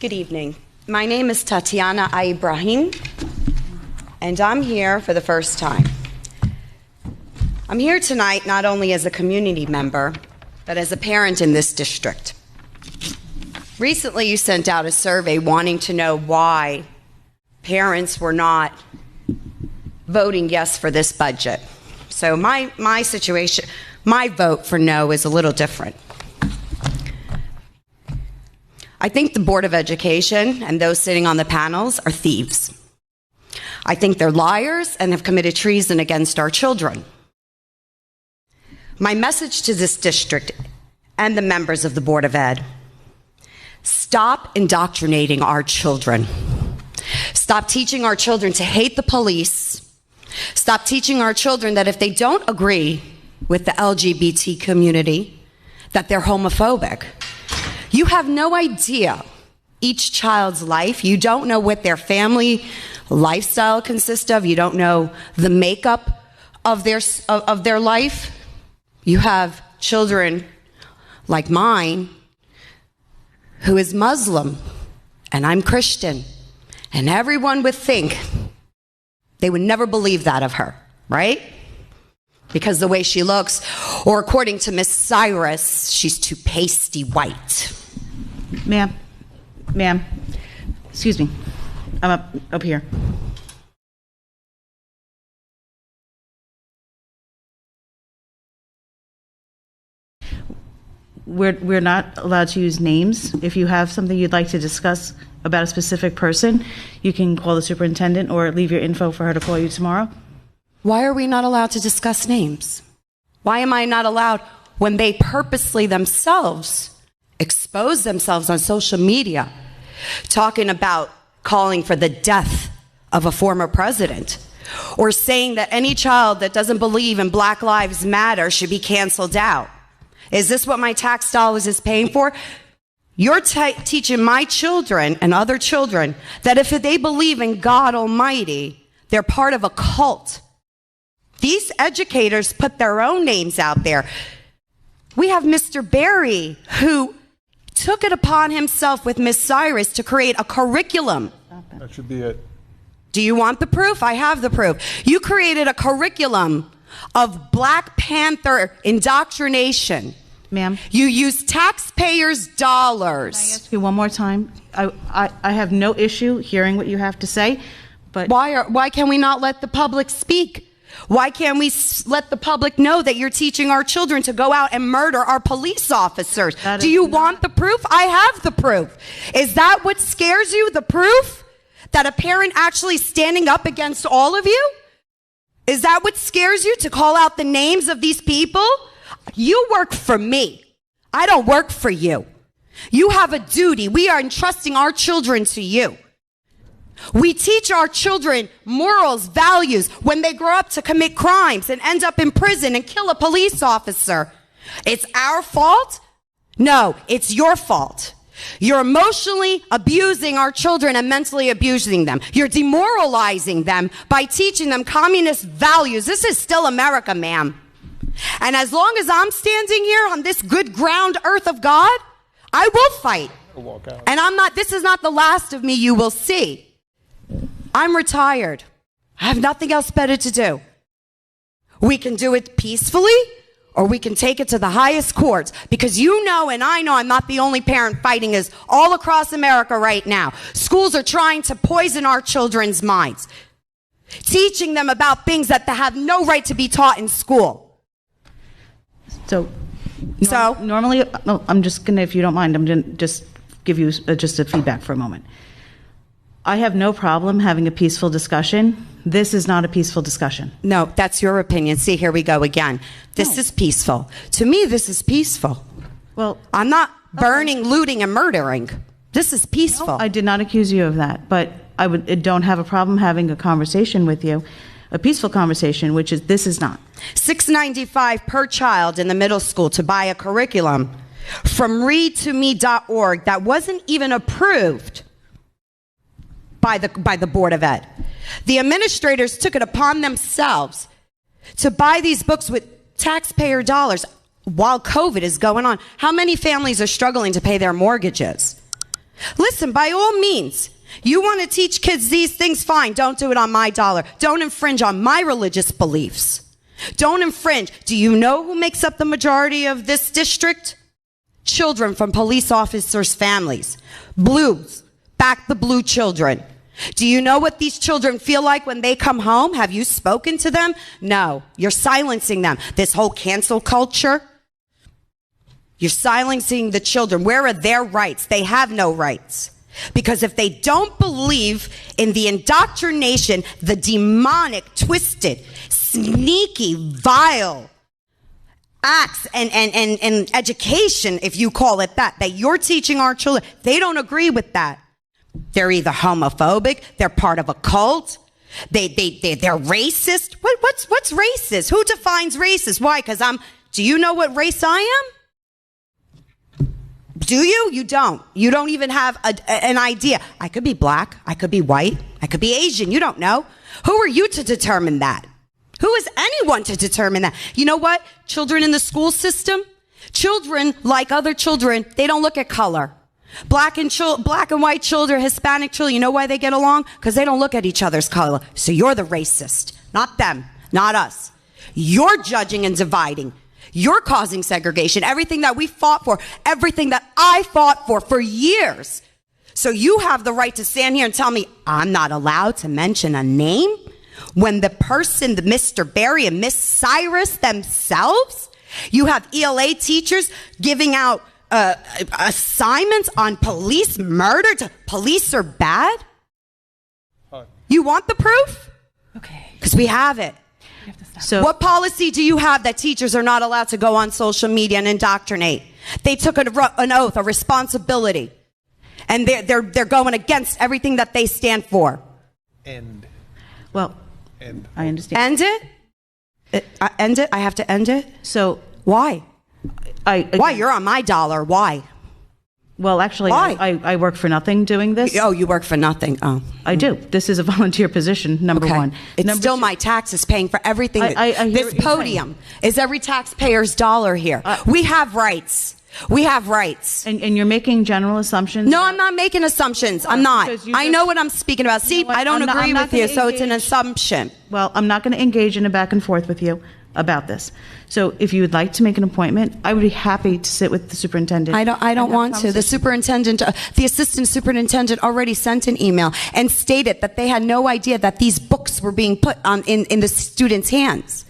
Good evening. My name is Tatiana Ibrahim, and I'm here for the first time. I'm here tonight not only as a community member, but as a parent in this district. Recently, you sent out a survey wanting to know why parents were not voting yes for this budget. So my situation, my vote for no is a little different. I think the Board of Education and those sitting on the panels are thieves. I think they're liars and have committed treason against our children. My message to this district and the members of the Board of Ed: stop indoctrinating our children. Stop teaching our children to hate the police. Stop teaching our children that if they don't agree with the LGBT community, that they're homophobic. You have no idea each child's life. You don't know what their family lifestyle consists of. You don't know the makeup of their life. You have children like mine who is Muslim, and I'm Christian, and everyone would think, they would never believe that of her, right? Because the way she looks, or according to Miss Cyrus, she's too pasty white. Ma'am, excuse me. I'm up here. We're not allowed to use names. If you have something you'd like to discuss about a specific person, you can call the superintendent or leave your info for her to call you tomorrow. Why are we not allowed to discuss names? Why am I not allowed when they purposely themselves expose themselves on social media, talking about calling for the death of a former president, or saying that any child that doesn't believe in Black Lives Matter should be canceled out? Is this what my tax dollars is paying for? You're teaching my children and other children that if they believe in God Almighty, they're part of a cult. These educators put their own names out there. We have Mr. Berry, who took it upon himself with Miss Cyrus to create a curriculum. That should be it. Do you want the proof? I have the proof. You created a curriculum of Black Panther indoctrination. Ma'am. You use taxpayers' dollars. Can I ask you one more time? I have no issue hearing what you have to say, but why can we not let the public speak? Why can't we let the public know that you're teaching our children to go out and murder our police officers? Do you want the proof? I have the proof. Is that what scares you, the proof? That a parent actually standing up against all of you? Is that what scares you, to call out the names of these people? You work for me. I don't work for you. You have a duty. We are entrusting our children to you. We teach our children morals, values, when they grow up to commit crimes and end up in prison and kill a police officer. It's our fault? No, it's your fault. You're emotionally abusing our children and mentally abusing them. You're demoralizing them by teaching them communist values. This is still America, ma'am. And as long as I'm standing here on this good ground earth of God, I will fight. And this is not the last of me you will see. I'm retired. I have nothing else better to do. We can do it peacefully, or we can take it to the highest courts, because you know and I know I'm not the only parent fighting this all across America right now. Schools are trying to poison our children's minds, teaching them about things that they have no right to be taught in school. Normally, I'm just going to, if you don't mind, I'm going to just give you just a feedback for a moment. I have no problem having a peaceful discussion. This is not a peaceful discussion. No, that's your opinion. See, here we go again. This is peaceful. To me, this is peaceful. Well, I'm not burning, looting, and murdering. This is peaceful. No, I did not accuse you of that, but I don't have a problem having a conversation with you, a peaceful conversation, which is, this is not. $6.95 per child in the middle school to buy a curriculum from readtome.org that wasn't even approved by the Board of Ed. The administrators took it upon themselves to buy these books with taxpayer dollars while COVID is going on. How many families are struggling to pay their mortgages? Listen, by all means, you want to teach kids these things, fine. Don't do it on my dollar. Don't infringe on my religious beliefs. Don't infringe. Do you know who makes up the majority of this district? Children from police officers' families. Blues. Back the blue children. Do you know what these children feel like when they come home? Have you spoken to them? No. You're silencing them. This whole cancel culture. You're silencing the children. Where are their rights? They have no rights. Because if they don't believe in the indoctrination, the demonic, twisted, sneaky, vile acts and education, if you call it that you're teaching our children, they don't agree with that. They're either homophobic, they're part of a cult, they're racist. What's racist? Who defines racist? Why? Because do you know what race I am? Do you? You don't. You don't even have an idea. I could be black. I could be white. I could be Asian. You don't know. Who are you to determine that? Who is anyone to determine that? You know what? Children in the school system, children like other children, they don't look at color. Black and white children, Hispanic children, you know why they get along? Because they don't look at each other's color. So you're the racist, not them, not us. You're judging and dividing. You're causing segregation. Everything that we fought for, everything that I fought for years. So you have the right to stand here and tell me I'm not allowed to mention a name when the person, the Mr. Barry and Miss Cyrus themselves, you have ELA teachers giving out assignments on police murder. Police are bad? You want the proof? Okay. Because we have it. So, what policy do you have that teachers are not allowed to go on social media and indoctrinate? They took an oath, a responsibility, and they're going against everything that they stand for. Well, I understand. End it? End it? I have to end it? So why? Again, Why? You're on my dollar. Why? Well, actually, Why? I work for nothing doing this. Oh, you work for nothing. Oh. I do. This is a volunteer position, number one. It's number still two, my taxes paying for everything. I hear This what you're podium is every taxpayer's dollar here. We have rights. We have rights. And you're making general assumptions? No, I'm not making assumptions. I'm not. I know what I'm speaking about. See, I don't agree with you, so it's an assumption. Well, I'm not going to engage in a back and forth with you about this. So if you would like to make an appointment, I would be happy to sit with the superintendent. I don't want to. The superintendent, the assistant superintendent already sent an email and stated that they had no idea that these books were being put in the students' hands.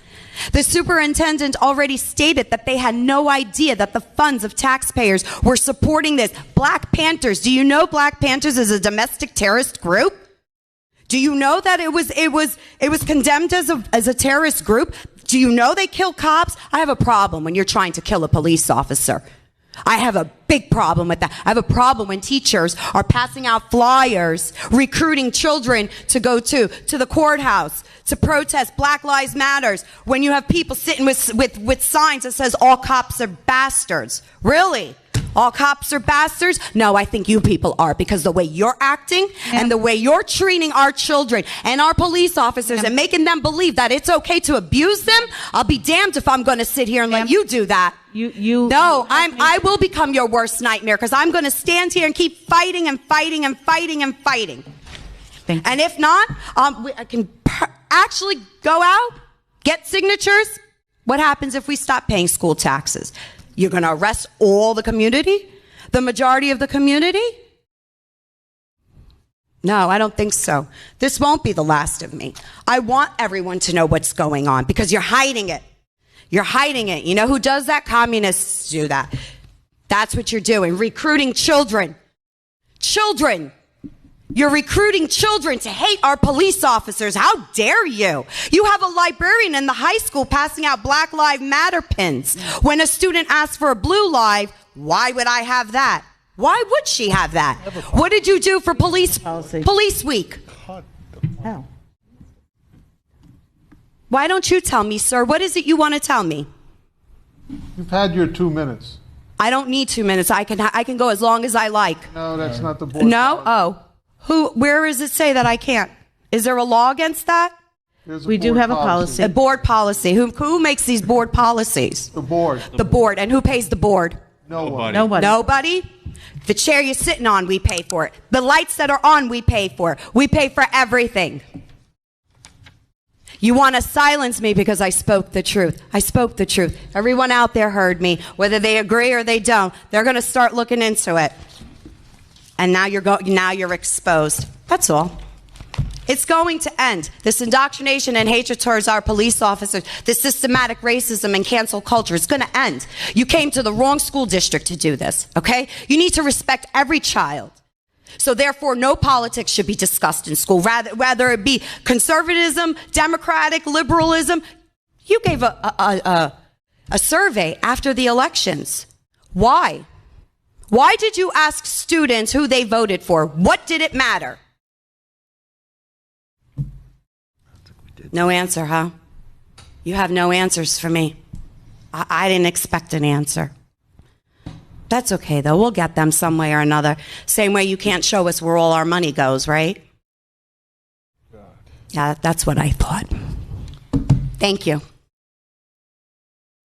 The superintendent already stated that they had no idea that the funds of taxpayers were supporting this. Black Panthers. Do you know Black Panthers is a domestic terrorist group? Do you know that it was condemned as a terrorist group? Do you know they kill cops? I have a problem when you're trying to kill a police officer. I have a big problem with that. I have a problem when teachers are passing out flyers, recruiting children to go to the courthouse, to protest Black Lives Matters, when you have people sitting with signs that says all cops are bastards. Really? All cops are bastards? No, I think you people are, because the way you're acting and the way you're treating our children and our police officers and making them believe that it's okay to abuse them, I'll be damned if I'm going to sit here and let you do that. I will become your worst nightmare, because I'm going to stand here and keep fighting and fighting and fighting and fighting. Thank you. And if not, I can actually go out, get signatures. What happens if we stop paying school taxes? You're going to arrest all the community? The majority of the community? No, I don't think so. This won't be the last of me. I want everyone to know what's going on, because you're hiding it. You're hiding it. You know who does that? Communists do that. That's what you're doing. Recruiting children. Children. You're recruiting children to hate our police officers. How dare you? You have a librarian in the high school passing out Black Lives Matter pins. When a student asks for a blue live, why would I have that? Why would she have that? What did you do for police week? How? Why don't you tell me, sir? What is it you want to tell me? You've had your 2 minutes. I don't need 2 minutes. I can go as long as I like. No, that's not the board. No? policy. Oh. Where does it say that I can't? Is there a law against that? We do have a policy. A board policy. Who makes these board policies? The board. The board. And who pays the board? No one. Nobody. Nobody? The chair you're sitting on, we pay for it. The lights that are on, we pay for. We pay for everything. You want to silence me because I spoke the truth. I spoke the truth. Everyone out there heard me. Whether they agree or they don't, they're going to start looking into it. And now you're exposed. That's all. It's going to end. This indoctrination and hatred towards our police officers, this systematic racism and cancel culture is going to end. You came to the wrong school district to do this, okay? You need to respect every child. So therefore, no politics should be discussed in school, whether it be conservatism, democratic, liberalism. You gave a survey after the elections. Why? Why did you ask students who they voted for? What did it matter? No answer, huh? You have no answers for me. I didn't expect an answer. That's okay, though. We'll get them some way or another. Same way you can't show us where all our money goes, right? Yeah, that's what I thought. Thank you.